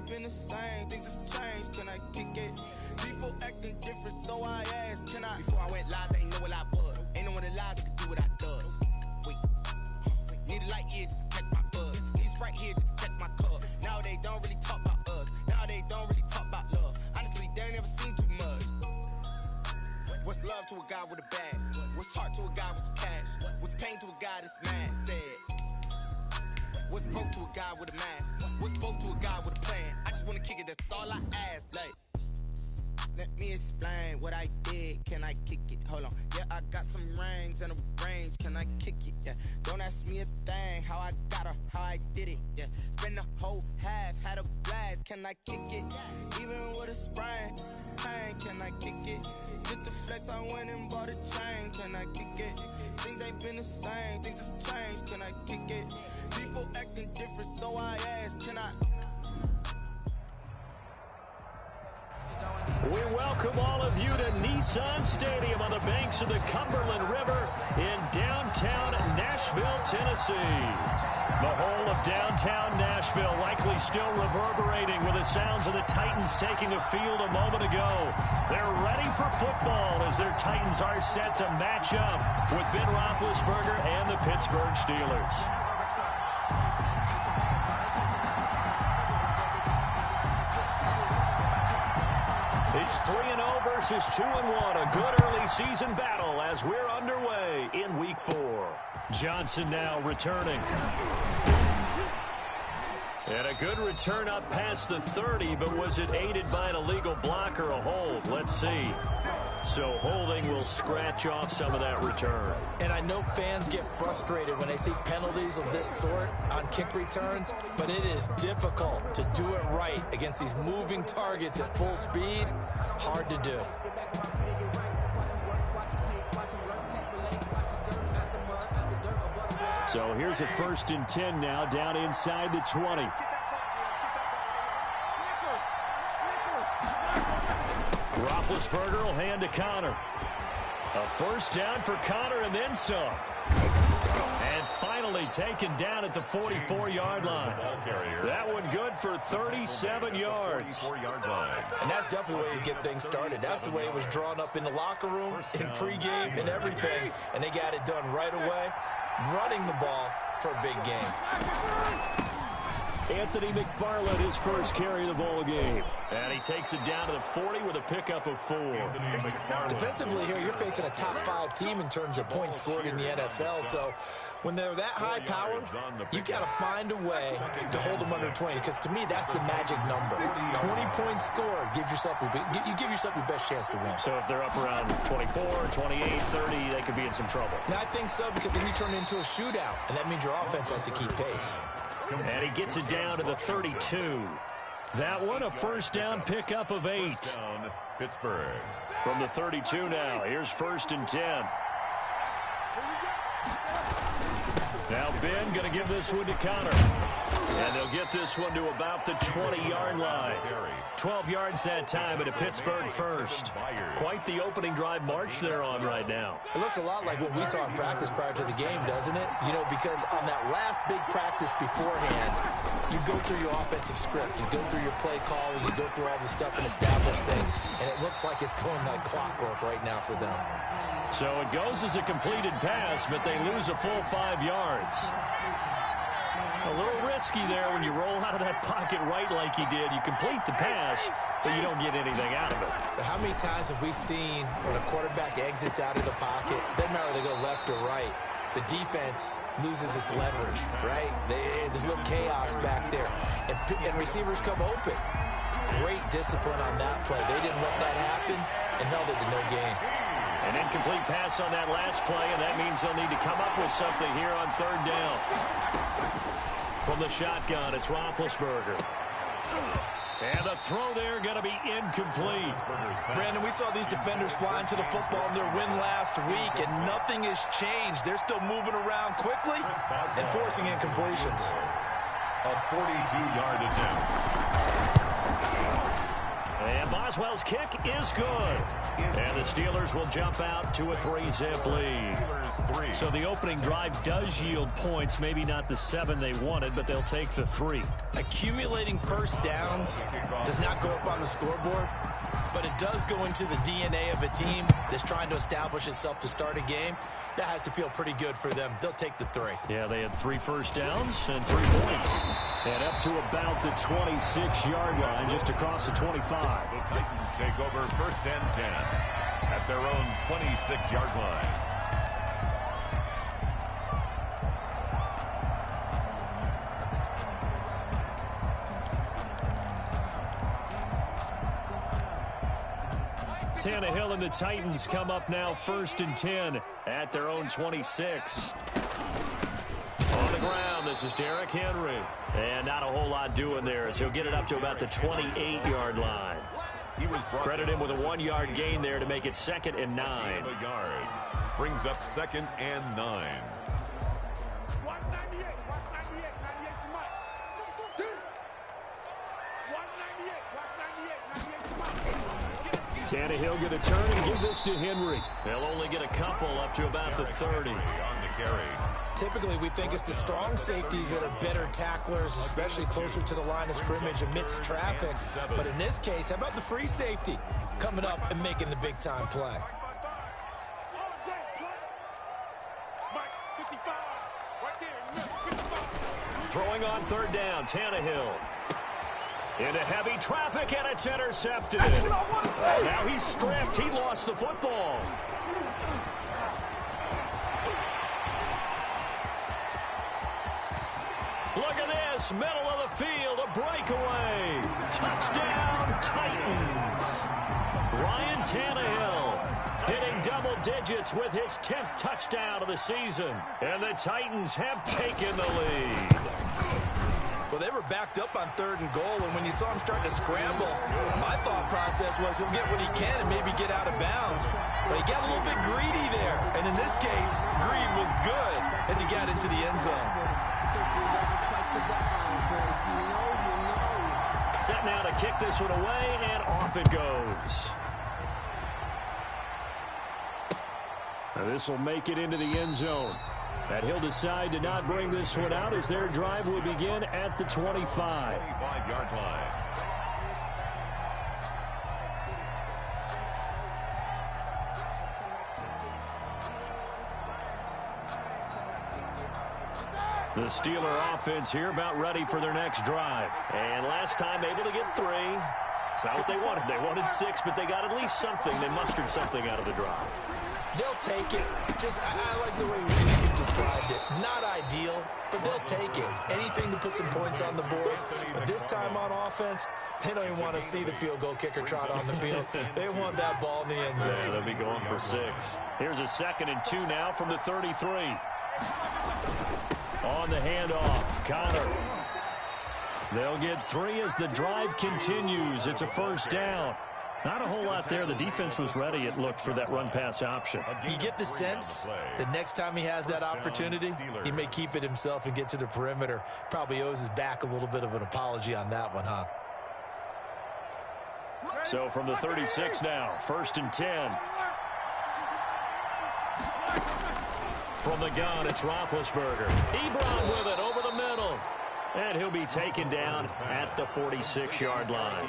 ain't been the same, things have changed, can I kick it? People acting different, so I asked, can I? Before I went live, they ain't know what I was. Ain't no one alive that could do what I does. Wait, need a light here just to catch my buzz. Need Sprite here just to catch my cup. Now they don't really talk about us. Now they don't really talk about love. Honestly, they ain't never seen too much. What's love to a guy with a bag? What's heart to a guy with some cash? What's pain to a guy that's mad? Said. What's broke to a guy with a mask? What's both to a guy with a plan? I just wanna kick it, that's all I ask. Like, let me explain what I did. Can I kick it? Hold on. Yeah, I got some rings and a range. Can I kick it? Yeah. Don't ask me a thing. How I got her, how I did it. Yeah. Spend the whole half, had a blast. Can I kick it? Even with a sprain. Pain, can I kick it? Just the flex, I went and bought a chain. Can I kick it? Things ain't been the same. Things have changed. Can I kick it? People acting different, so I asked, can I? We welcome all of you to Nissan Stadium on the banks of the Cumberland River in downtown Nashville, Tennessee. The whole of downtown Nashville likely still reverberating with the sounds of the Titans taking a field a moment ago. They're ready for football as their Titans are set to match up with Ben Roethlisberger and the Pittsburgh Steelers. It's 3-0 versus 2-1, a good early season battle as we're underway in Week 4. Johnson now returning. And a good return up past the 30, but was it aided by an illegal block or a hold? Let's see. So holding will scratch off some of that return. And I know fans get frustrated when they see penalties of this sort on kick returns, but it is difficult to do it right against these moving targets at full speed. Hard to do. So here's a 1st and 10 now down inside the 20. Roethlisberger will hand to Connor. A first down for Connor and then some. And finally taken down at the 44-yard line. That one good for 37 yards. And that's definitely the way you get things started. That's the way it was drawn up in the locker room, in pregame, and everything. And they got it done right away, running the ball for a big game. Anthony McFarland, his first carry of the ball game. And he takes it down to the 40 with a pickup of 4. Defensively here, you're facing a top 5 team in terms of points scored in the NFL. So when they're that high powered, you've got to find a way to hold them under 20. Because to me, that's the magic number. 20 points scored, you give yourself your best chance to win. So if they're up around 24, 28, 30, they could be in some trouble. And I think so, because then you turn it into a shootout. And that means your offense has to keep pace. And he gets it down to the 32. That one, a first down pickup of 8. Pittsburgh. From the 32 now, here's 1st and 10. Now Ben going to give this one to Connor. And they'll get this one to about the 20-yard line. 12 yards that time at a Pittsburgh first. Quite the opening drive march they're on right now. It looks a lot like what we saw in practice prior to the game, doesn't it? You know, because on that last big practice beforehand, you go through your offensive script. You go through your play call. You go through all the stuff and establish things. And it looks like it's going like clockwork right now for them. So it goes as a completed pass, but they lose a full 5 yards. A little risky there when you roll out of that pocket right like you did. You complete the pass, but you don't get anything out of it. But how many times have we seen when a quarterback exits out of the pocket, doesn't matter whether they go left or right, the defense loses its leverage, right? There's a little chaos back there. And receivers come open. Great discipline on that play. They didn't let that happen and held it to no gain. An incomplete pass on that last play, and that means they'll need to come up with something here on 3rd down. From the shotgun, it's Roethlisberger. And the throw there going to be incomplete. Brandon, we saw these defenders flying to the football in their win last week, and nothing has changed. They're still moving around quickly and forcing incompletions. A 42-yard attempt. And Boswell's kick is good. And the Steelers will jump out to a 3-zip lead. So the opening drive does yield points, maybe not the 7 they wanted, but they'll take the 3. Accumulating first downs does not go up on the scoreboard, but it does go into the DNA of a team that's trying to establish itself to start a game. That has to feel pretty good for them. They'll take the 3. Yeah, they had 3 first downs and 3 points. And up to about the 26-yard line, just across the 25. The Titans take over first and 10 at their own 26-yard line. Tannehill and the Titans come up now first and 10 at their own 26. On the ground, this is Derrick Henry. And not a whole lot doing there as he'll get it up to about the 28-yard line. Credit him with a 1-yard gain there to make it 2nd and 9. Brings up 2nd and 9. Tannehill going to turn and give this to Henry. They'll only get a couple up to about the 30. On the carry. Typically, we think it's the strong safeties that are better tacklers, especially closer to the line of scrimmage amidst traffic. But in this case, how about the free safety coming up and making the big-time play? Throwing on 3rd down, Tannehill. Into heavy traffic, and it's intercepted. Now he's stripped. He lost the football. Look at this, middle of the field, a breakaway. Touchdown, Titans. Ryan Tannehill hitting double digits with his 10th touchdown of the season. And the Titans have taken the lead. Well, they were backed up on 3rd and goal, and when you saw him starting to scramble, my thought process was he'll get what he can and maybe get out of bounds. But he got a little bit greedy there, and in this case, greed was good as he got into the end zone. Set now to kick this one away, and off it goes. Now this will make it into the end zone. And he'll decide to not bring this one out as their drive will begin at the 25. 25-yard line. The Steeler offense here about ready for their next drive. And last time able to get 3. It's not what they wanted. They wanted 6, but they got at least something. They mustered something out of the drive. They'll take it. I like the way you described it. Not ideal, but they'll take it. Anything to put some points on the board. But this time on offense, they don't even want to see the field goal kicker trot on the field. They want that ball in the end zone. Yeah, they'll be going for 6. Here's a 2nd and 2 now from the 33. On the handoff, Connor. They'll get 3 as the drive continues. It's a first down. Not a whole lot there. The defense was ready, it looked, for that run-pass option. You get the sense the next time he has that opportunity, he may keep it himself and get to the perimeter. Probably owes his back a little bit of an apology on that one, huh? So from the 36 now, 1st and 10. From the gun, it's Roethlisberger. Ebron with it over the middle. And he'll be taken down at the 46-yard line.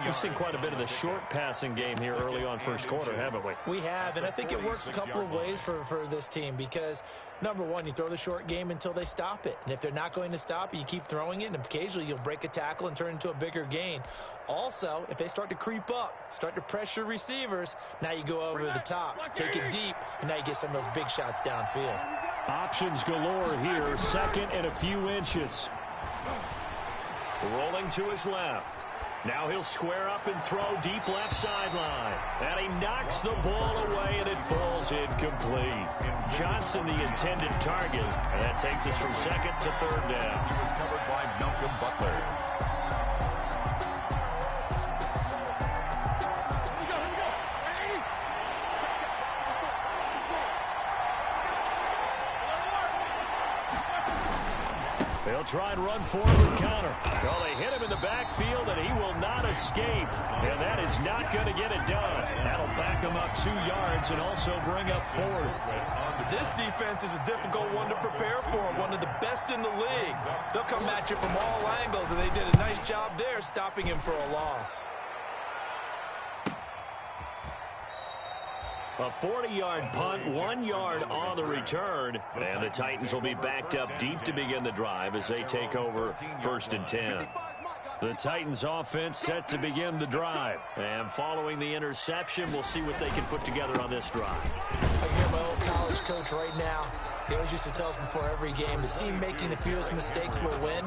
We've seen quite a bit of the short passing game here early on first quarter, haven't we? We have, and I think it works a couple of ways for this team because, number one, you throw the short game until they stop it. And if they're not going to stop it, you keep throwing it, and occasionally you'll break a tackle and turn into a bigger gain. Also, if they start to creep up, start to pressure receivers, now you go over the top, take it deep, and now you get some of those big shots downfield. Options galore here, 2nd and a few inches. Rolling to his left. Now he'll square up and throw deep left sideline. And he knocks the ball away, and it falls incomplete. Johnson, the intended target. And that takes us from 2nd to 3rd down. He was covered by Malcolm Butler. They'll try and run forward with counter. Well, they hit him in the backfield, and he will not escape. And that is not going to get it done. That'll back him up 2 yards and also bring up 4th. This defense is a difficult one to prepare for, one of the best in the league. They'll come at you from all angles, and they did a nice job there stopping him for a loss. A 40-yard punt, 1 yard on the return, and the Titans will be backed up deep to begin the drive as they take over 1st and 10. The Titans offense set to begin the drive, and following the interception, we'll see what they can put together on this drive. I can hear my old college coach right now. He always used to tell us before every game, the team making the fewest mistakes will win.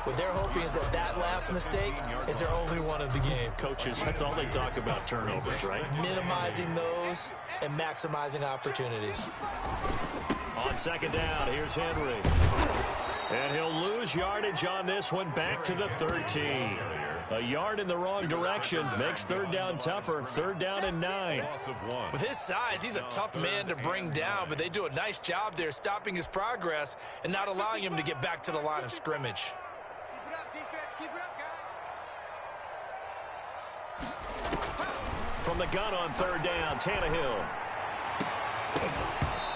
What they're hoping is that that last mistake is their only one of the game. Coaches, that's all they talk about, turnovers, right? Minimizing those and maximizing opportunities. On 2nd down, here's Henry. And he'll lose yardage on this one, back to the 13. A yard in the wrong direction makes 3rd down tougher. 3rd down and 9. With his size, he's a tough man to bring down, but they do a nice job there stopping his progress and not allowing him to get back to the line of scrimmage. Keep it up, defense. Keep it up, guys. From the gun on 3rd down, Tannehill.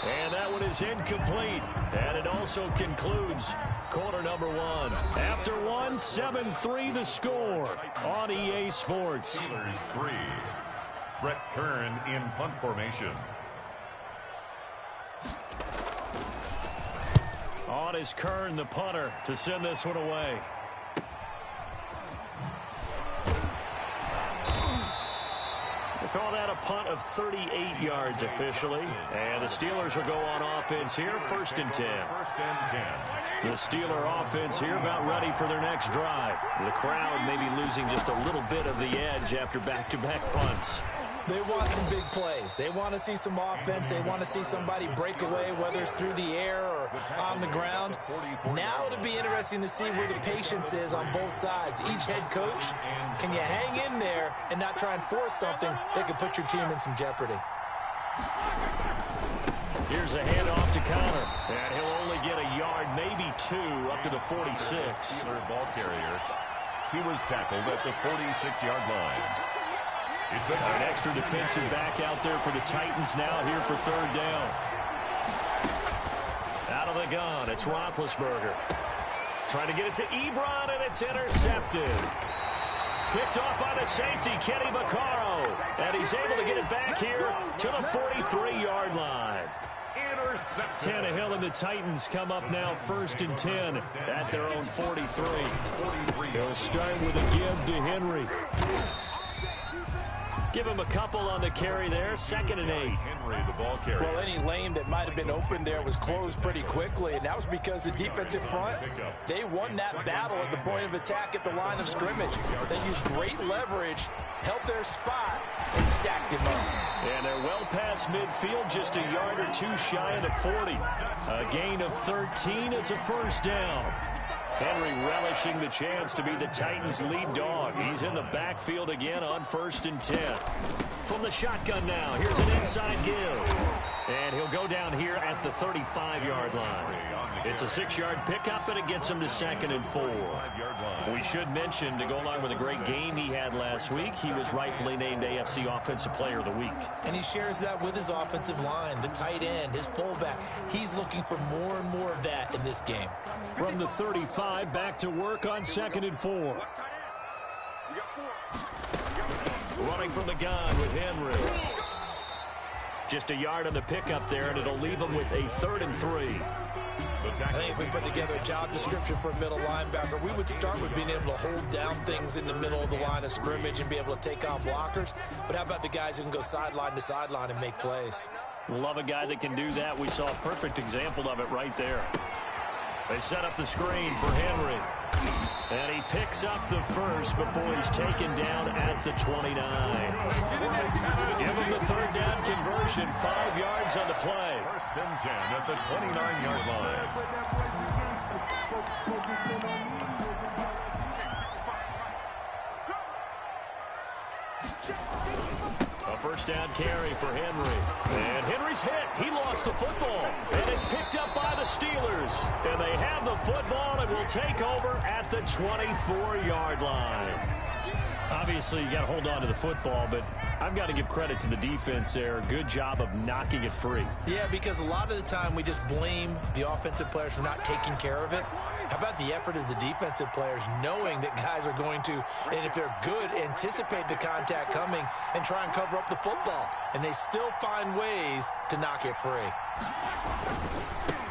And that one is incomplete. And it also concludes quarter number 1. After 1, 7-3 the score on EA Sports. Steelers 3. Brett Kern in punt formation. On is Kern, the punter, to send this one away. Call that a punt of 38 yards officially. And the Steelers will go on offense here, 1st and 10. 1st and 10. The Steeler offense here about ready for their next drive. The crowd may be losing just a little bit of the edge after back-to-back punts. They want some big plays. They want to see some offense. They want to see somebody break away, whether it's through the air or on the ground. Now it'll be interesting to see where the patience is on both sides. Each head coach, can you hang in there and not try and force something that could put your team in some jeopardy? Here's a handoff to Connor. And he'll only get a yard, maybe 2, up to the 46. Steeler ball carrier. He was tackled at the 46-yard line. It's an extra defensive back out there for the Titans now here for 3rd down. Out of the gun, it's Roethlisberger. Trying to get it to Ebron, and it's intercepted. Picked off by the safety, Kenny Vaccaro. And he's able to get it back here to the 43-yard line. intercepted. Tannehill and the Titans come up now 1st and 10 at their own 43. They'll start with a give to Henry. Give him a couple on the carry there. 2nd and 8. Henry, the ball carrier. Well, any lane that might have been open there was closed pretty quickly, and that was because the defensive front, they won that battle at the point of attack at the line of scrimmage. They used great leverage, held their spot, and stacked him up. And they're well past midfield, just a yard or two shy of the 40. A gain of 13. It's a 1st down. Henry relishing the chance to be the Titans' lead dog. He's in the backfield again on 1st and 10. From the shotgun now, here's an inside give. And he'll go down here at the 35-yard line. It's a 6-yard pickup, and it gets him to 2nd and 4. We should mention, to go along with a great game he had last week, he was rightfully named AFC Offensive Player of the Week. And he shares that with his offensive line, the tight end, his fullback. He's looking for more and more of that in this game. From the 35, back to work on 2nd and 4. Running from the gun with Henry. Just a yard on the pickup there, and it'll leave him with a 3rd and 3. I think if we put together a job description for a middle linebacker, we would start with being able to hold down things in the middle of the line of scrimmage and be able to take on blockers. But how about the guys who can go sideline to sideline and make plays? Love a guy that can do that. We saw a perfect example of it right there. They set up the screen for Henry. And he picks up the first before he's taken down at the 29. Give him the 3rd down conversion. 5 yards on the play. 1st and 10 at the 29-yard line. first down carry for Henry. And Henry's hit. He lost the football. And it's picked up by the Steelers. And they have the football and will take over at the 24-yard line. Obviously, you got to hold on to the football, but I've got to give credit to the defense there. Good job of knocking it free. Yeah, because a lot of the time we just blame the offensive players for not taking care of it. How about the effort of the defensive players knowing that guys are going to, and if they're good, anticipate the contact coming and try and cover up the football. And they still find ways to knock it free.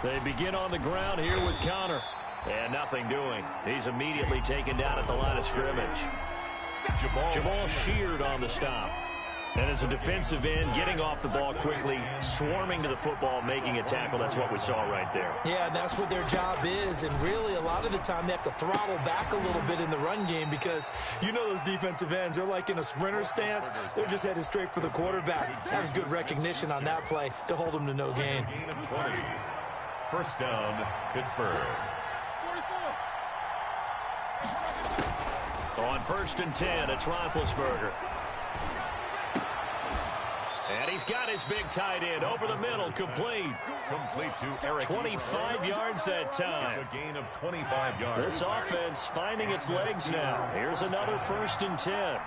They begin on the ground here with Connor. And nothing doing. He's immediately taken down at the line of scrimmage. Jamal Sheard on the stop. And as a defensive end, getting off the ball quickly, swarming to the football, making a tackle. That's what we saw right there. Yeah, and that's what their job is. And really, a lot of the time, they have to throttle back a little bit in the run game because you know those defensive ends, they're like in a sprinter stance. They're just headed straight for the quarterback. That was good recognition on that play to hold them to no gain. First down, Pittsburgh. On 1st and 10, it's Roethlisberger. And he's got his big tight end over the middle, complete. Complete to Eric. 25 yards that time. It's a gain of 25 yards. This offense finding its legs now. Here's another 1st and 10.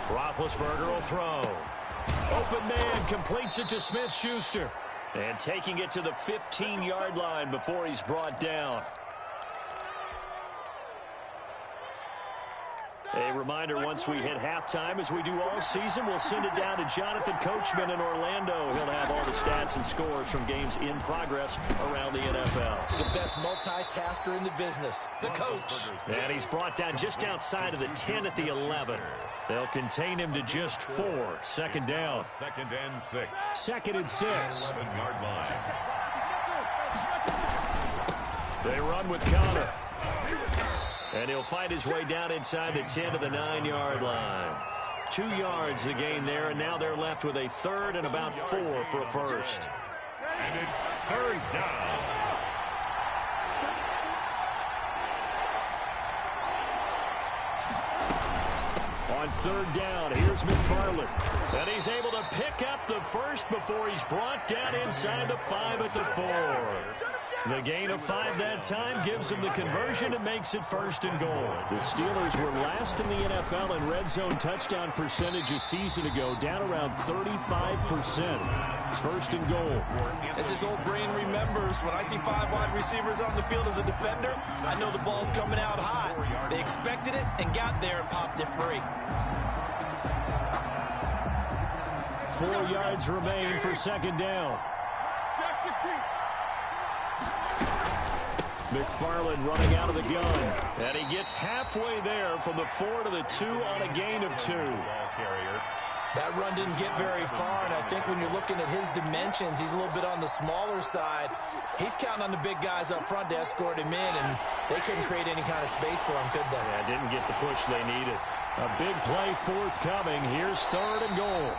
Roethlisberger will throw. Open man completes it to Smith-Schuster. And taking it to the 15-yard line before he's brought down. A reminder, once we hit halftime, as we do all season, we'll send it down to Jonathan Coachman in Orlando. He'll have all the stats and scores from games in progress around the NFL. The best multitasker in the business, the coach. And he's brought down just outside of the 10 at the 11. They'll contain him to just 4. 2nd down. 2nd and 6. 2nd and 6. 11-yard line. They run with Connor. And he'll find his way down inside the 10 to the 9-yard line. 2 yards the gain there, and now they're left with a 3rd and about 4 for a first. And it's 3rd down. On 3rd down, here's McFarland. And he's able to pick up the first before he's brought down inside the 5 at the 4. The gain of 5 that time gives them the conversion and makes it 1st and goal. The Steelers were last in the NFL in red zone touchdown percentage a season ago, down around 35%. It's 1st and goal. As his old brain remembers, when I see 5 wide receivers on the field as a defender, I know the ball's coming out hot. They expected it and got there and popped it free. 4 yards remain for 2nd down. McFarland running out of the gun. And he gets halfway there from the 4 to the 2 on a gain of 2. That run didn't get very far, and I think when you're looking at his dimensions, he's a little bit on the smaller side. He's counting on the big guys up front to escort him in, and they couldn't create any kind of space for him, could they? Yeah, didn't get the push they needed. A big play forthcoming. Here's 3rd and goal.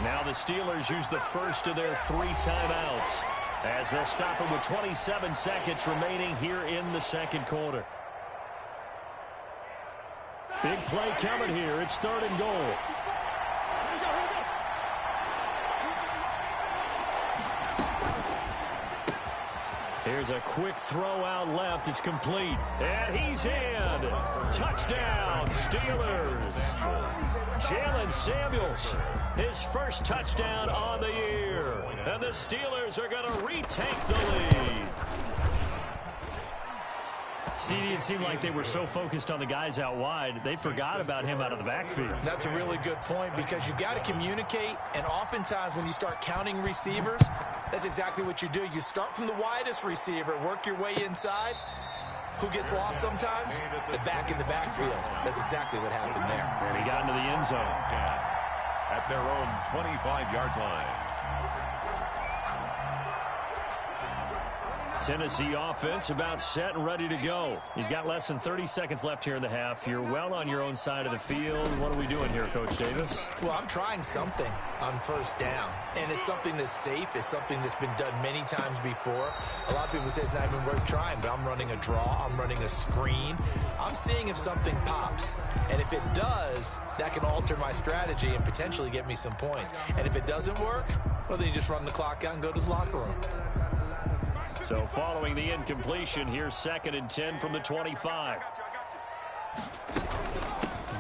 Now the Steelers use the first of their 3 timeouts, as they'll stop him with 27 seconds remaining here in the 2nd quarter. Big play coming here. It's 3rd and goal. Here's a quick throw out left. It's complete. And he's in. Touchdown, Steelers. Jalen Samuels, his first touchdown on the year. And the Steelers are going to retake the lead. CD, it seemed like they were so focused on the guys out wide, they forgot about him out of the backfield. That's a really good point, because you've got to communicate, and oftentimes when you start counting receivers, that's exactly what you do. You start from the widest receiver, work your way inside. Who gets lost sometimes? The back in the backfield. That's exactly what happened there. And he got into the end zone. At their own 25-yard line. Tennessee offense about set and ready to go. You've got less than 30 seconds left here in the half. You're well on your own side of the field. What are we doing here, Coach Davis? Well, I'm trying something on first down, and it's something that's safe. It's something that's been done many times before. A lot of people say it's not even worth trying, but I'm running a draw. I'm running a screen. I'm seeing if something pops, and if it does, that can alter my strategy and potentially get me some points. And if it doesn't work, well, then you just run the clock out and go to the locker room. So following the incompletion, here's 2nd and 10 from the 25.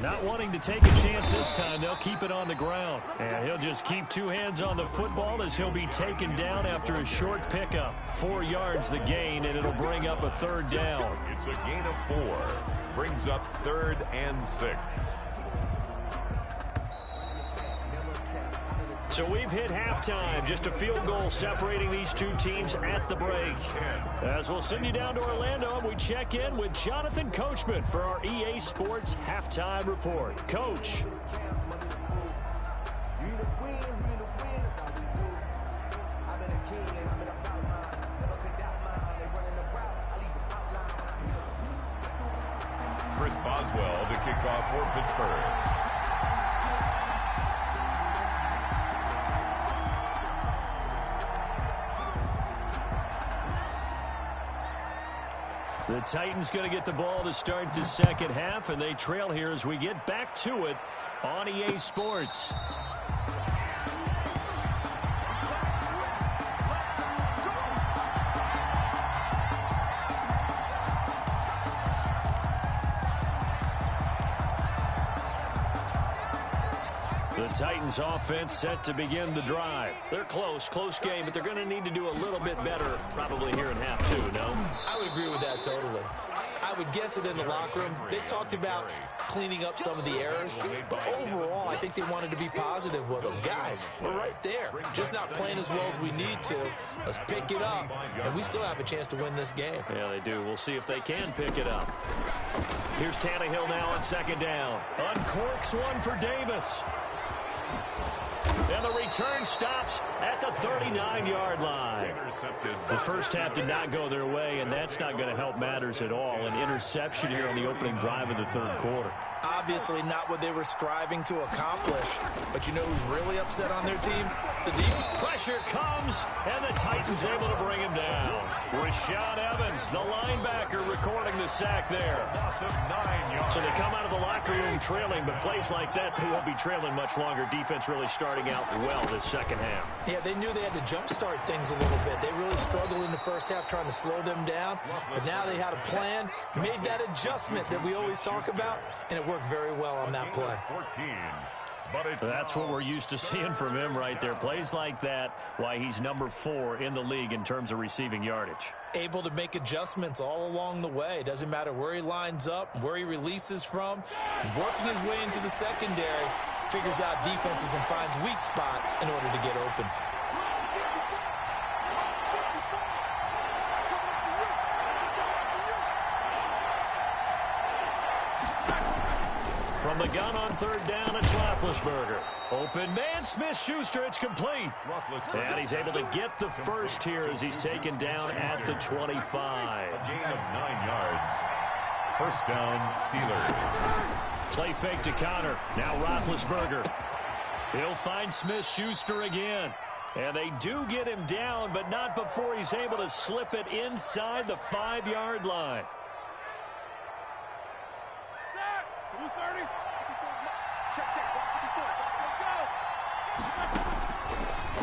Not wanting to take a chance this time, they'll keep it on the ground. And he'll just keep 2 hands on the football as he'll be taken down after a short pickup. 4 yards the gain, and it'll bring up a 3rd down. It's a gain of 4. Brings up 3rd and 6. So we've hit halftime. Just a field goal separating these 2 teams at the break. As we'll send you down to Orlando, and we check in with Jonathan Coachman for our EA Sports Halftime Report. Coach. Chris Boswell to kick off for Pittsburgh. The Titans going to get the ball to start the second half, and they trail here as we get back to it on EA Sports. The Titans offense set to begin the drive. They're close game, but they're going to need to do a little bit better probably here in half 2, no? I would agree with that totally. I would guess it in the locker room. They talked about cleaning up some of the errors, but overall, I think they wanted to be positive with them. Guys, we're right there. Just not playing as well as we need to. Let's pick it up, and we still have a chance to win this game. Yeah, they do. We'll see if they can pick it up. Here's Tannehill now on 2nd down. Uncorks one for Davis. And the return stops at the 39-yard line. The first half did not go their way, and that's not going to help matters at all. An interception here on the opening drive of the 3rd quarter. Obviously not what they were striving to accomplish. But you know who's really upset on their team? The defense. Pressure comes, and the Titans able to bring him down. Rashad Evans, the linebacker, recording the sack there. So they come out of the locker room trailing, but plays like that, they won't be trailing much longer. Defense really starting out well this second half. Yeah, they knew they had to jumpstart things a little bit. They really struggled in the first half trying to slow them down. But now they had a plan, made that adjustment that we always talk about, and it worked very well on that play. That's what we're used to seeing from him right there. Plays like that, why he's number 4 in the league in terms of receiving yardage. Able to make adjustments all along the way. Doesn't matter where he lines up, where he releases from. Working his way into the secondary, figures out defenses and finds weak spots in order to get open. From the gun on 3rd down, it's Roethlisberger. Open man, Smith-Schuster, it's complete. And he's able to get the first here as he's taken down at the 25. A gain of 9 yards. First down, Steelers. Play fake to Connor. Now Roethlisberger. He'll find Smith-Schuster again. And they do get him down, but not before he's able to slip it inside the 5-yard line.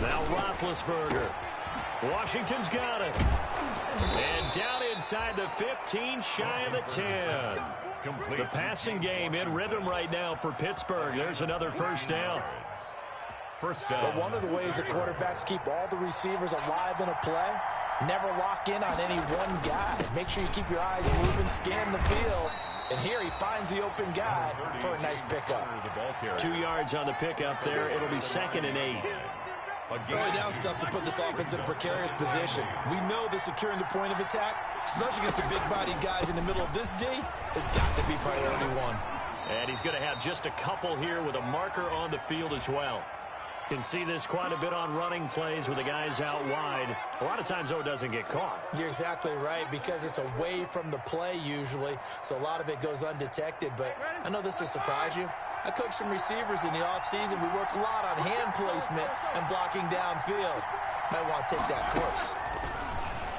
Now Roethlisberger. Washington's got it. And down inside the 15, shy of the 10. The passing game in rhythm right now for Pittsburgh. There's another first down. First down. But one of the ways the quarterbacks keep all the receivers alive in a play, never lock in on any one guy. Make sure you keep your eyes moving, scan the field. And here he finds the open guy for a nice pickup. 2 yards on the pickup there. It'll be 2nd and 8. Early down stuff to put this offense in a precarious position. We know that securing the point of attack, especially against the big-bodied guys in the middle of this D, has got to be priority 1. And he's going to have just a couple here with a marker on the field as well. Can see this quite a bit on running plays with the guys out wide. A lot of times, though, it doesn't get caught. You're exactly right, because it's away from the play usually, so a lot of it goes undetected. But I know this will surprise you. I coach some receivers in the offseason. We work a lot on hand placement and blocking downfield. Might want to take that course.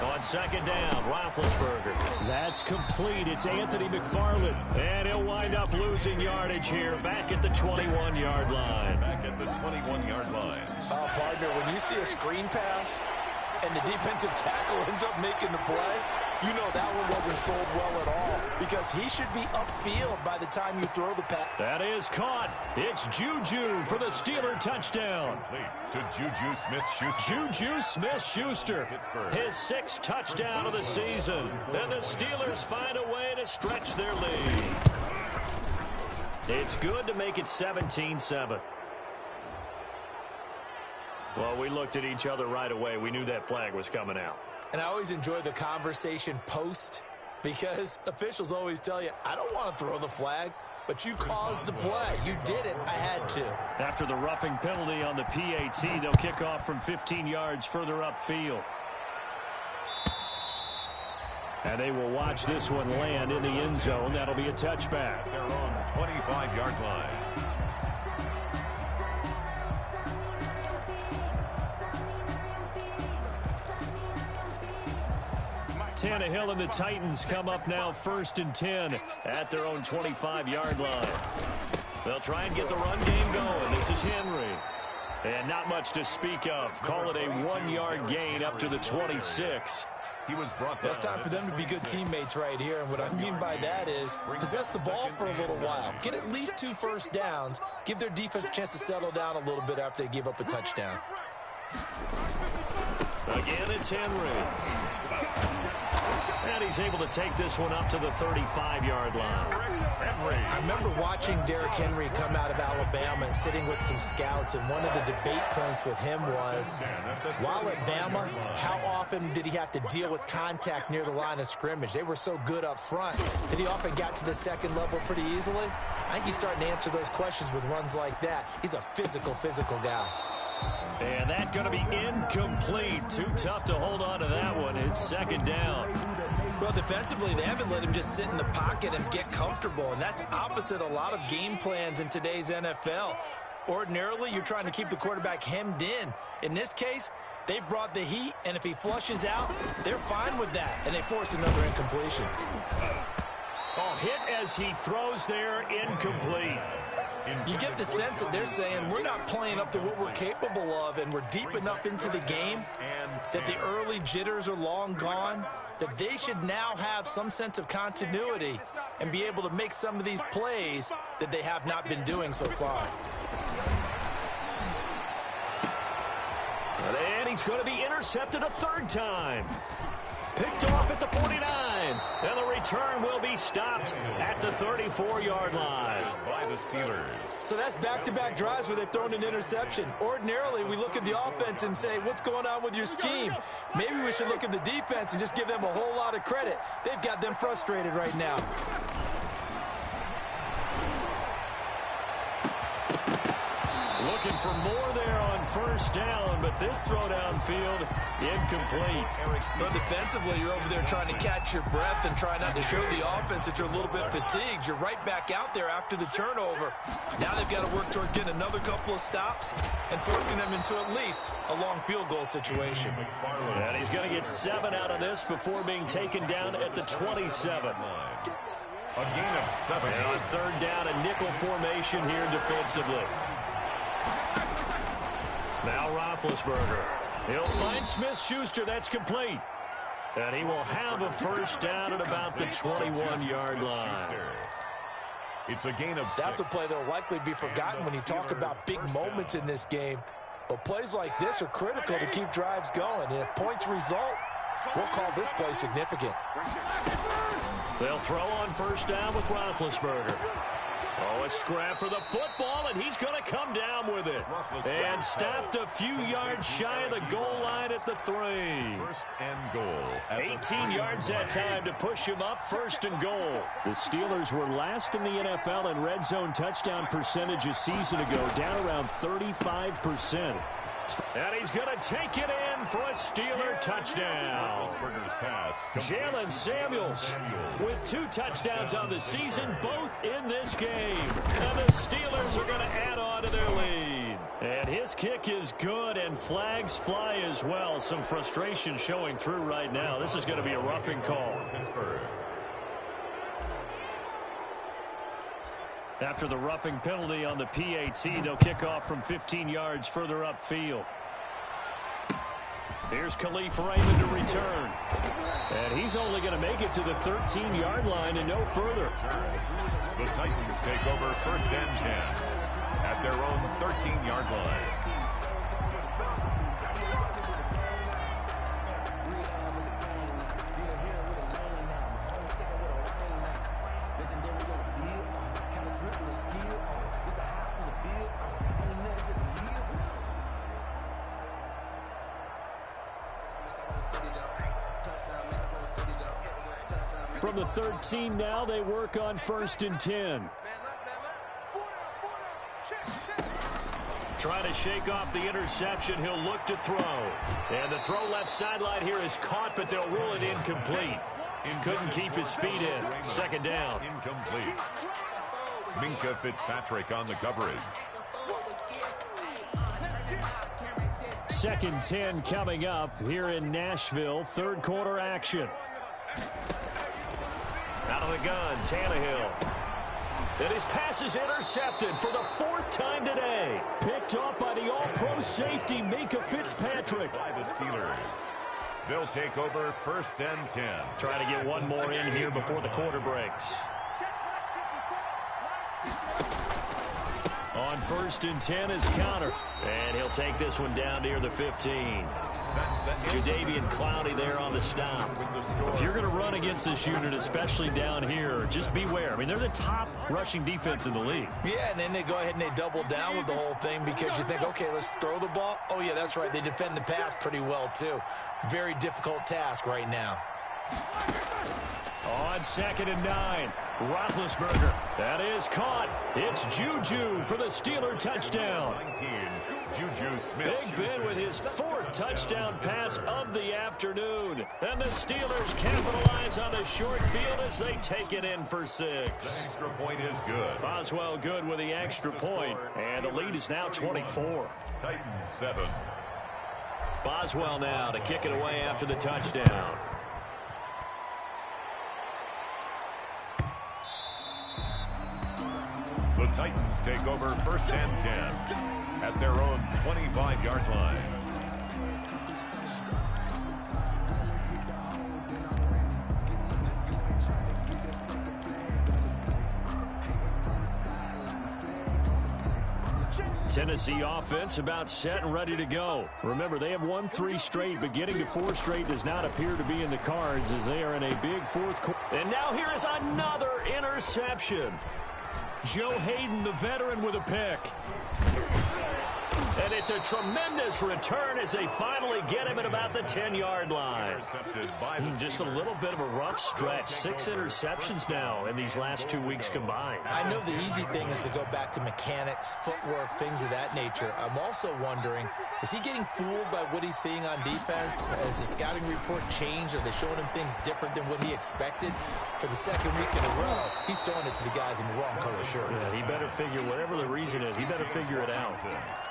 On second down, Roethlisberger. That's complete. It's Anthony McFarland. And he'll wind up losing yardage here back at the 21-yard line. Back at the 21-yard line. Partner, when you see a screen pass and the defensive tackle ends up making the play, you know that one wasn't sold well at all, because he should be upfield by the time you throw the pass. That is caught. It's Juju for the Steeler touchdown. To Juju Smith-Schuster. Juju Smith-Schuster, his 6th touchdown of the season. And the Steelers find a way to stretch their lead. It's good to make it 17-7. Well, we looked at each other right away. We knew that flag was coming out. And I always enjoy the conversation post, because officials always tell you, I don't want to throw the flag, but you caused the play. You did it. I had to. After the roughing penalty on the PAT, they'll kick off from 15 yards further upfield. And they will watch this one land in the end zone. That'll be a touchback. Their own 25-yard line. Tannehill and the Titans come up now 1st and 10 at their own 25-yard line. They'll try and get the run game going. This is Henry. And not much to speak of. Call it a 1-yard gain up to the 26. He was brought down. It's time for them to be good teammates right here. And what I mean by that is possess the ball for a little while. Get at least 2 first downs. Give their defense a chance to settle down a little bit after they give up a touchdown. Again, it's Henry. And he's able to take this one up to the 35-yard line. I remember watching Derrick Henry come out of Alabama and sitting with some scouts, and one of the debate points with him was, while at Bama, how often did he have to deal with contact near the line of scrimmage? They were so good up front that he often got to the second level pretty easily. I think he's starting to answer those questions with runs like that. He's a physical guy. And that's going to be incomplete. Too tough to hold on to that one. It's second down. Well, defensively, they haven't let him just sit in the pocket and get comfortable, and that's opposite a lot of game plans in today's NFL. Ordinarily, you're trying to keep the quarterback hemmed in. In this case, they brought the heat, and if he flushes out, they're fine with that, and they force another incompletion. Oh, hit as he throws there, incomplete. You get the sense that they're saying we're not playing up to what we're capable of, and we're deep enough into the game that the early jitters are long gone, that they should now have some sense of continuity and be able to make some of these plays that they have not been doing so far. And he's going to be intercepted a 3rd time. Picked off at the 49. And the return will be stopped at the 34-yard line. By the Steelers. So that's back-to-back drives where they've thrown an interception. Ordinarily, we look at the offense and say, what's going on with your scheme? Maybe we should look at the defense and just give them a whole lot of credit. They've got them frustrated right now. Looking for more there on 1st down, but this throw downfield, incomplete. But defensively, you're over there trying to catch your breath and try not to show the offense that you're a little bit fatigued. You're right back out there after the turnover. Now they've got to work towards getting another couple of stops and forcing them into at least a long field goal situation. And he's going to get 7 out of this before being taken down at the 27. A gain of 7. And on 3rd down, a nickel formation here defensively. Now Roethlisberger. He'll find Smith-Schuster. That's complete. And he will have a 1st down at about the 21-yard line. It's a gain of 6. That's a play that will likely be forgotten when you talk about big moments in this game. But plays like this are critical to keep drives going. And if points result, we'll call this play significant. They'll throw on 1st down with Roethlisberger. Oh, a scrap for the football, and he's going to come down with it. And stopped a few yards shy of the goal line at the 3. First and goal. 18 yards that time to push him up, first and goal. The Steelers were last in the NFL in red zone touchdown percentage a season ago, down around 35%. And he's going to take it in for a Steeler touchdown. Jalen Samuels with 2 touchdowns on the season, both in this game. And the Steelers are going to add on to their lead. And his kick is good, and flags fly as well. Some frustration showing through right now. This is going to be a roughing call. After the roughing penalty on the PAT, they'll kick off from 15 yards further upfield. Here's Khalif Raymond to return. And he's only going to make it to the 13-yard line and no further. The Titans take over first and 10 at their own 13-yard line. From the 13 now, they work on first and 10. Trying to shake off the interception. He'll look to throw. And the throw left sideline here is caught, but they'll rule it incomplete. Couldn't keep his feet in. Second down. Incomplete. Minka Fitzpatrick on the coverage. Second 10 coming up here in Nashville. Third quarter action. Out of the gun, Tannehill. And his pass is intercepted for the 4th time today. Picked off by the all-pro safety, Minka Fitzpatrick. By the Steelers. They'll take over first and 10. Trying to get one more in here before the quarter breaks. On first and 10 is Counter. And he'll take this one down near the 15. Jadeveon Clowney there on the stop. If you're going to run against this unit, especially down here, just beware. I mean, they're the top rushing defense in the league. Yeah, and then they go ahead and they double down with the whole thing because you think, okay, let's throw the ball. Oh, yeah, that's right. They defend the pass pretty well, too. Very difficult task right now. On second and 9, Roethlisberger. That is caught. It's Juju for the Steeler touchdown. 19, Juju Smith. Big Ben with his 4th touchdown pass of the afternoon. And the Steelers capitalize on the short field as they take it in for 6. The extra point is good. Boswell good with the extra point. And the lead is now 24. Titans 7. Boswell now to kick it away after the touchdown. The Titans take over first and 10 at their own 25-yard line. Tennessee offense about set and ready to go. Remember, they have won 3 straight, but getting to 4 straight does not appear to be in the cards as they are in a big 4th quarter. And now here is another interception. Joe Hayden, the veteran, with a pick. And it's a tremendous return as they finally get him at about the 10-yard line. Just a little bit of a rough stretch. 6 interceptions now in these last 2 weeks combined. I know the easy thing is to go back to mechanics, footwork, things of that nature. I'm also wondering, is he getting fooled by what he's seeing on defense? Has the scouting report changed? Are they showing him things different than what he expected? For the 2nd week in a row, he's throwing it to the guys in the wrong color shirts. Yeah, he better figure, whatever the reason is, he better figure it out.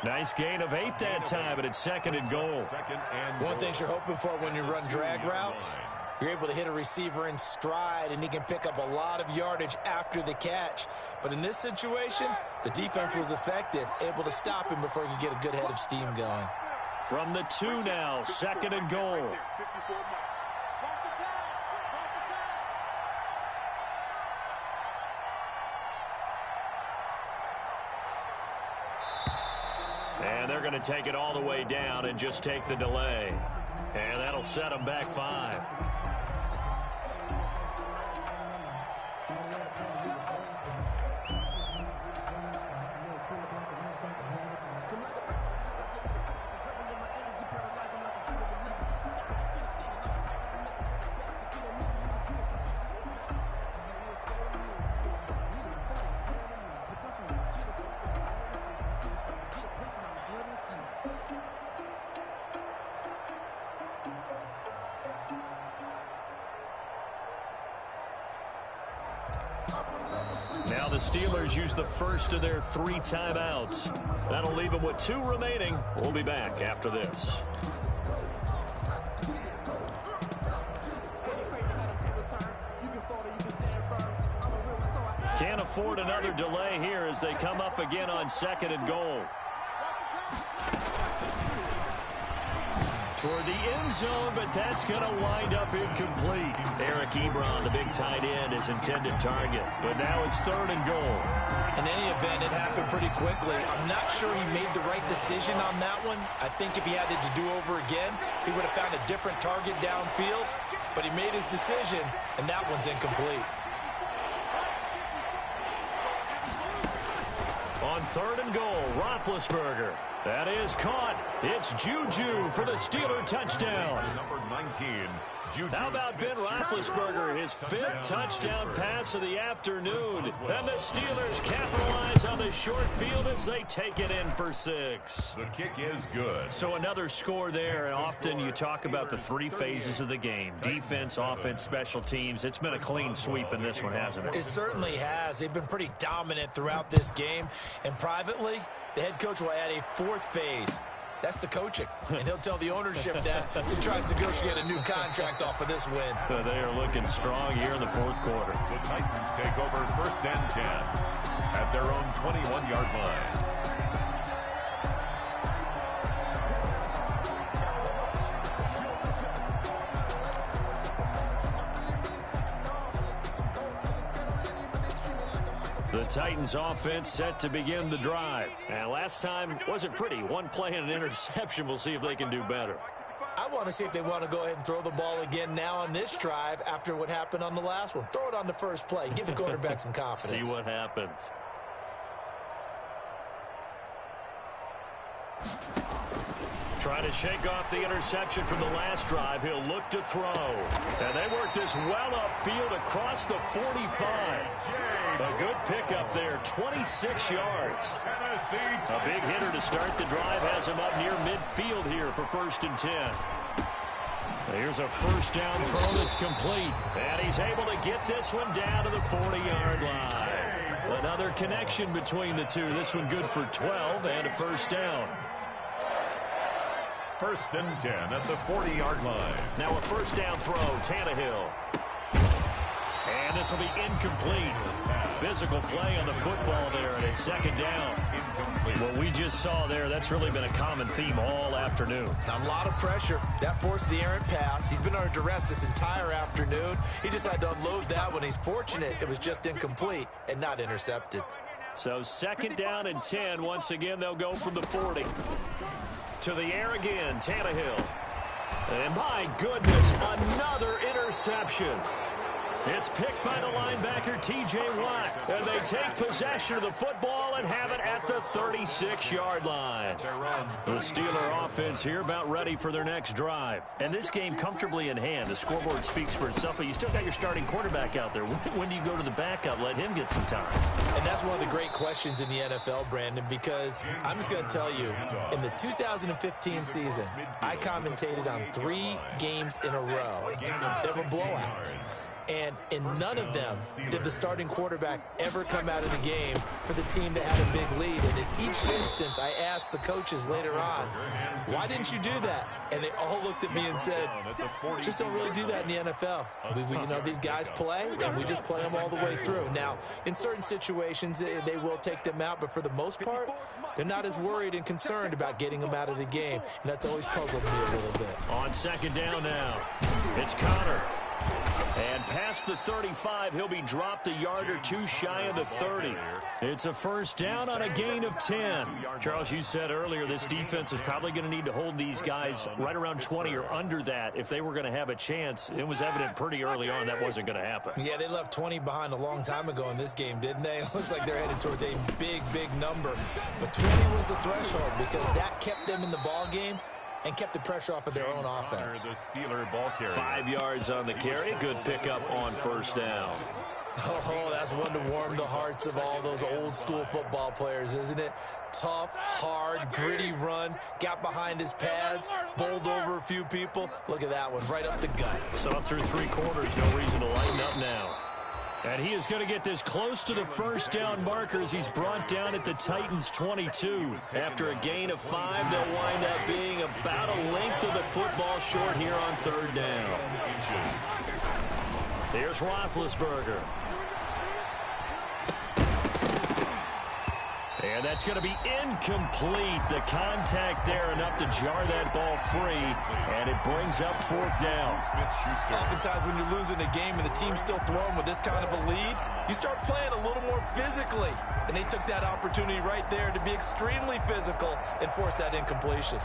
Nice gain of 8 that time, but it's 2nd and goal. One thing you're hoping for when you run drag routes, you're able to hit a receiver in stride, and he can pick up a lot of yardage after the catch. But in this situation, the defense was effective, able to stop him before he could get a good head of steam going. From the 2 now, 2nd and goal. And they're going to take it all the way down and just take the delay. And that'll set them back 5. Now the Steelers use the first of their 3 timeouts. That'll leave them with 2 remaining. We'll be back after this. Can't afford another delay here as they come up again on 2nd and goal. Toward the end zone, but that's going to wind up incomplete. Eric Ebron, the big tight end, is intended target. But now it's 3rd and goal. In any event, it happened pretty quickly. I'm not sure he made the right decision on that one. I think if he had it to do over again, he would have found a different target downfield. But he made his decision, and that one's incomplete. On 3rd and goal, Roethlisberger. That is caught. It's Juju for the Steeler touchdown. Number 19, Juju. How about Ben Roethlisberger, his 5th touchdown pass of the afternoon. And the Steelers capitalize on the short field as they take it in for 6. The kick is good. So another score there, and often you talk about the 3 phases of the game. Defense, offense, special teams. It's been a clean sweep in this one, hasn't it? It certainly has. They've been pretty dominant throughout this game. And privately, the head coach will add a 4th phase. That's the coaching. And he'll tell the ownership that as he tries to negotiate a new contract off of this win. They are looking strong here in the 4th quarter. The Titans take over 1st and 10 at their own 21-yard line. The Titans offense set to begin the drive. And last time wasn't pretty. 1 play and an interception. We'll see if they can do better. I want to see if they want to go ahead and throw the ball again now on this drive after what happened on the last one. Throw it on the first play. Give the quarterback some confidence. See what happens. Trying to shake off the interception from the last drive. He'll look to throw. And they work this well upfield across the 45. A good pickup there, 26 yards. A big hitter to start the drive has him up near midfield here for 1st and 10. Here's a 1st down throw that's complete. And he's able to get this one down to the 40-yard line. Another connection between the two. This one good for 12 and a 1st down. 1st and 10 at the 40-yard line. Now a 1st down throw, Tannehill. And this will be incomplete. Physical play on the football there, and it's 2nd down. What we just saw there, that's really been a common theme all afternoon. A lot of pressure. That forced the errant pass. He's been under duress this entire afternoon. He just had to unload that one. He's fortunate it was just incomplete and not intercepted. So 2nd down and 10. Once again, they'll go from the 40. To the air again, Tannehill. And my goodness, another interception. It's picked by the linebacker, T.J. Watt. And they take possession of the football and have it at the 36-yard line. The Steeler offense here about ready for their next drive. And this game comfortably in hand. The scoreboard speaks for itself, but you still got your starting quarterback out there. When do you go to the backup? Let him get some time. And that's one of the great questions in the NFL, Brandon, because I'm just going to tell you, in the 2015 season, I commentated on 3 games in a row. There were blowouts. And in none of them did the starting quarterback ever come out of the game for the team that had a big lead. And in each instance, I asked the coaches later on, why didn't you do that? And they all looked at me and said, just don't really do that in the NFL. These guys play, and we just play them all the way through. Now, in certain situations, they will take them out, but for the most part, they're not as worried and concerned about getting them out of the game. And that's always puzzled me a little bit. On 2nd down now, it's Connor. And past the 35, he'll be dropped a yard or 2 shy of the 30. It's a 1st down on a gain of 10. Charles, you said earlier this defense is probably going to need to hold these guys right around 20 or under that if they were going to have a chance. It was evident pretty early on that wasn't going to happen. Yeah, they left 20 behind a long time ago in this game, didn't they? It looks like they're headed towards a big, big number. But 20 was the threshold because that kept them in the ball game and kept the pressure off of their own offense. The Steeler ball carrier. 5 yards on the carry. Good pickup on 1st down. Oh, that's one to warm the hearts of all those old school football players, isn't it? Tough, hard, gritty run. Got behind his pads, bowled over a few people. Look at that one, right up the gut. So up through 3 quarters, no reason to lighten up now. And he is going to get this close to the first down markers. He's brought down at the Titans' 22. After a gain of 5, they'll wind up being about a length of the football short here on third down. Here's Roethlisberger. And that's going to be incomplete. The contact there enough to jar that ball free, and it brings up fourth down. Oftentimes when you're losing a game and the team's still throwing with this kind of a lead, you start playing a little more physically. And they took that opportunity right there to be extremely physical and force that incompletion.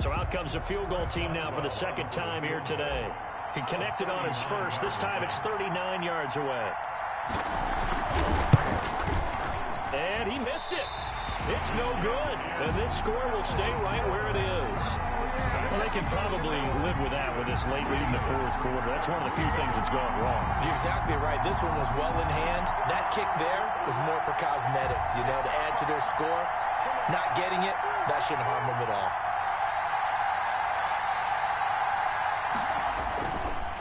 So out comes a field goal team now for the second time here today. He connected on his first. This time it's 39 yards away. And he missed it. It's no good. And this score will stay right where it is. Well, they can probably live with that with this late lead in the fourth quarter. That's one of the few things that's gone wrong. You're exactly right. This one was well in hand. That kick there was more for cosmetics, to add to their score. Not getting it, that shouldn't harm them at all.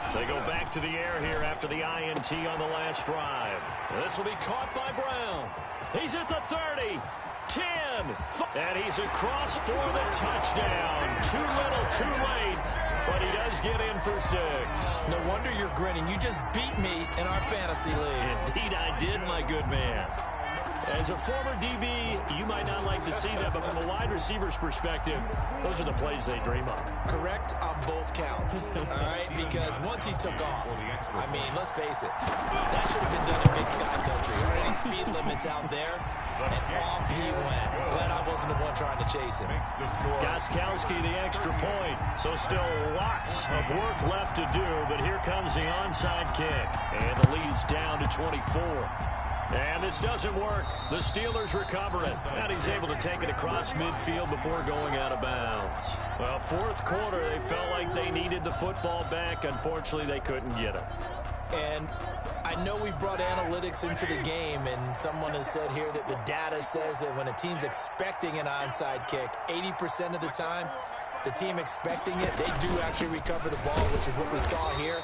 They go back to the air here after the INT on the last drive. This will be caught by Brown. He's at the 30, 10, and he's across for the touchdown. Too little, too late, but he does get in for 6. No wonder you're grinning. You just beat me in our fantasy league. Indeed I did, my good man. As a former DB, you might not like to see that, but from a wide receiver's perspective, those are the plays they dream of. Correct on both counts, all right? Because once he took off, I mean, let's face it, that should have been done in Big Sky Country. Already speed limits out there, and off he went. Glad I wasn't the one trying to chase him. Gostkowski, the extra point. So still lots of work left to do, but here comes the onside kick. And the lead's down to 24. And this doesn't work. The Steelers recover it. And he's able to take it across midfield before going out of bounds. Well, fourth quarter, they felt like they needed the football back. Unfortunately, they couldn't get it. And I know we brought analytics into the game, and someone has said here that the data says that when a team's expecting an onside kick, 80% of the time, the team expecting it, they do actually recover the ball, which is what we saw here.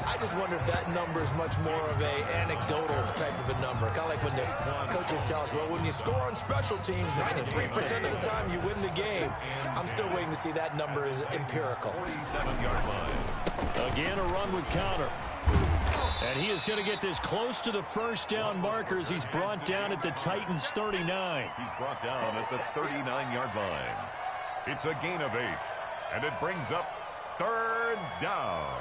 I just wonder if that number is much more of a anecdotal type of a number. Kind of like when the coaches tell us, well, when you score on special teams, 93% of the time you win the game. I'm still waiting to see that number is empirical. 47-yard line. Again, a run with counter. And he is going to get this close to the first down markers. He's brought down at the Titans' 39. He's brought down at the 39-yard line. It's a gain of 8, and it brings up third down.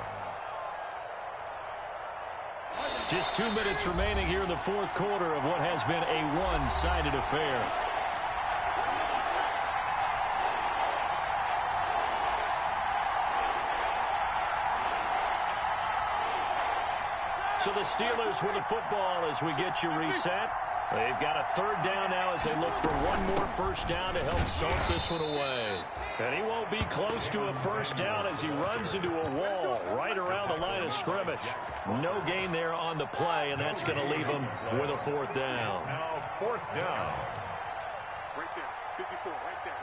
Just 2 minutes remaining here in the fourth quarter of what has been a one-sided affair. So the Steelers with the football as we get you reset. They've got a third down now as they look for one more first down to help salt this one away. And he won't be close to a first down as he runs into a wall right around the line of scrimmage. No gain there on the play, and that's going to leave him with a fourth down. Now fourth down. Right there, 54, right there.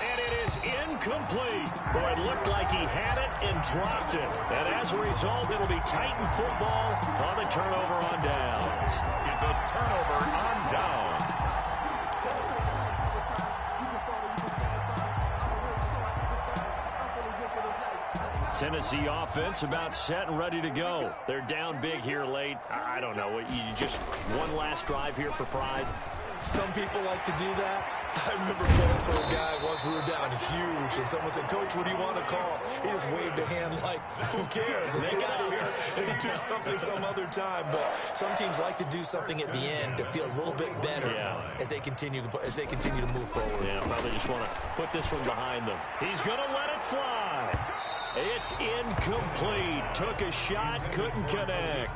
And it is incomplete. Boy, it looked like he had it and dropped it. And as a result, it'll be Titan football on the turnover on downs. It's a turnover on downs. Tennessee offense about set and ready to go. They're down big here late. I don't know. You just one last drive here for pride. Some people like to do that. I remember playing for a guy once. We were down huge, and someone said, "Coach, what do you want to call?" He just waved a hand like, "Who cares? Let's get out of here and do something some other time." But some teams like to do something at the end to feel a little bit better as they continue to move forward. Yeah, probably just want to put this one behind them. He's going to let it fly. It's incomplete. Took a shot, couldn't connect.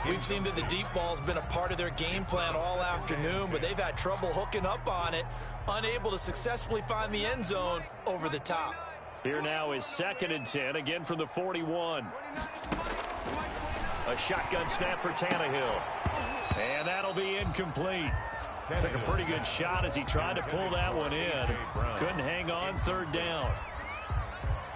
We've seen that the deep ball's been a part of their game plan all afternoon, but they've had trouble hooking up on it, unable to successfully find the end zone over the top. Here now is 2nd and 10, again from the 41. A shotgun snap for Tannehill. And that'll be incomplete. Took a pretty good shot as he tried to pull that one in. Couldn't hang on, third down.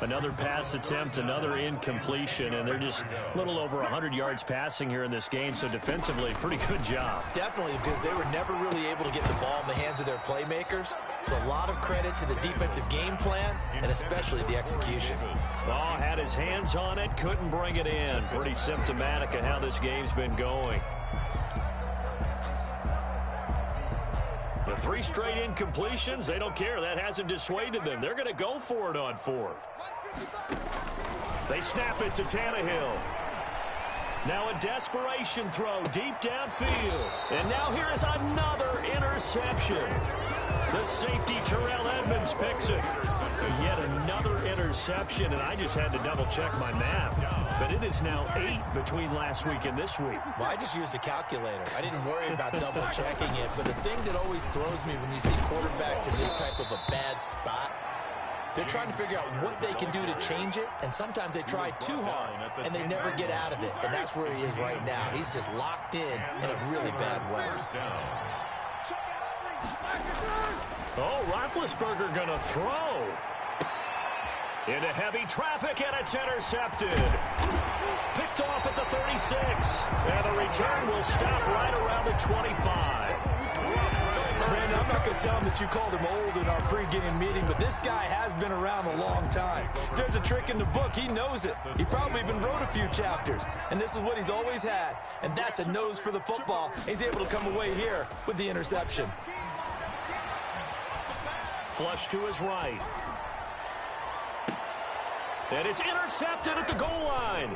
Another pass attempt, another incompletion, and they're just a little over 100 yards passing here in this game, so defensively, pretty good job. Definitely, because they were never really able to get the ball in the hands of their playmakers. So a lot of credit to the defensive game plan, and especially the execution. Ball had his hands on it, couldn't bring it in. Pretty symptomatic of how this game's been going. The 3 straight incompletions, they don't care. That hasn't dissuaded them. They're going to go for it on 4th. They snap it to Tannehill. Now a desperation throw deep downfield. And now here is another interception. The safety, Terrell Edmonds, picks it. Yet another interception, and I just had to double-check my math. But it is now 8 between last week and this week. Well, I just used a calculator. I didn't worry about double-checking it. But the thing that always throws me when you see quarterbacks in this type of a bad spot, they're trying to figure out what they can do to change it, and sometimes they try too hard, and they never get out of it. And that's where he is right now. He's just locked in a really bad way. Oh, Roethlisberger going to throw. Into heavy traffic, and it's intercepted. Picked off at the 36. And the return will stop right around the 25. Brandon, I'm not going to tell him that you called him old in our pregame meeting, but this guy has been around a long time. If there's a trick in the book, he knows it. He probably even wrote a few chapters. And this is what he's always had. And that's a nose for the football. He's able to come away here with the interception. Flush to his right. And it's intercepted at the goal line.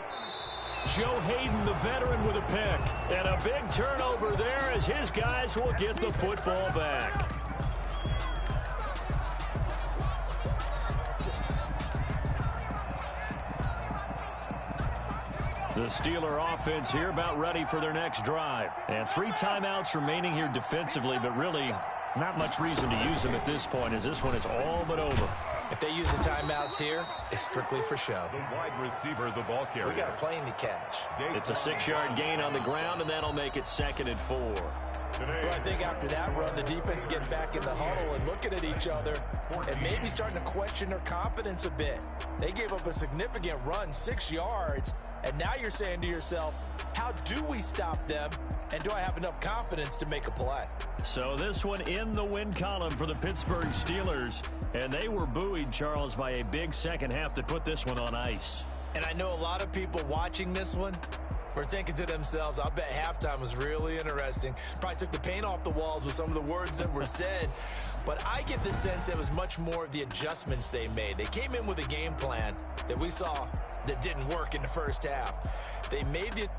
Joe Hayden, the veteran, with a pick. And a big turnover there as his guys will get the football back. The Steeler offense here about ready for their next drive. And 3 timeouts remaining here defensively, but really not much reason to use them at this point as this one is all but over. If they use the timeouts here, it's strictly for show. The wide receiver, the ball carrier. We got a plane to catch. It's a 6-yard gain on the ground, and that'll make it 2nd and 4. Well, I think after that run, the defense getting back in the huddle and looking at each other and maybe starting to question their confidence a bit. They gave up a significant run, 6 yards, and now you're saying to yourself, how do we stop them, and do I have enough confidence to make a play? So this one in the win column for the Pittsburgh Steelers, and they were buoyed, Charles, by a big second half to put this one on ice. And I know a lot of people watching this one were thinking to themselves, I bet halftime was really interesting. Probably took the paint off the walls with some of the words that were said. But I get the sense it was much more of the adjustments they made. They came in with a game plan that we saw that didn't work in the first half. They made it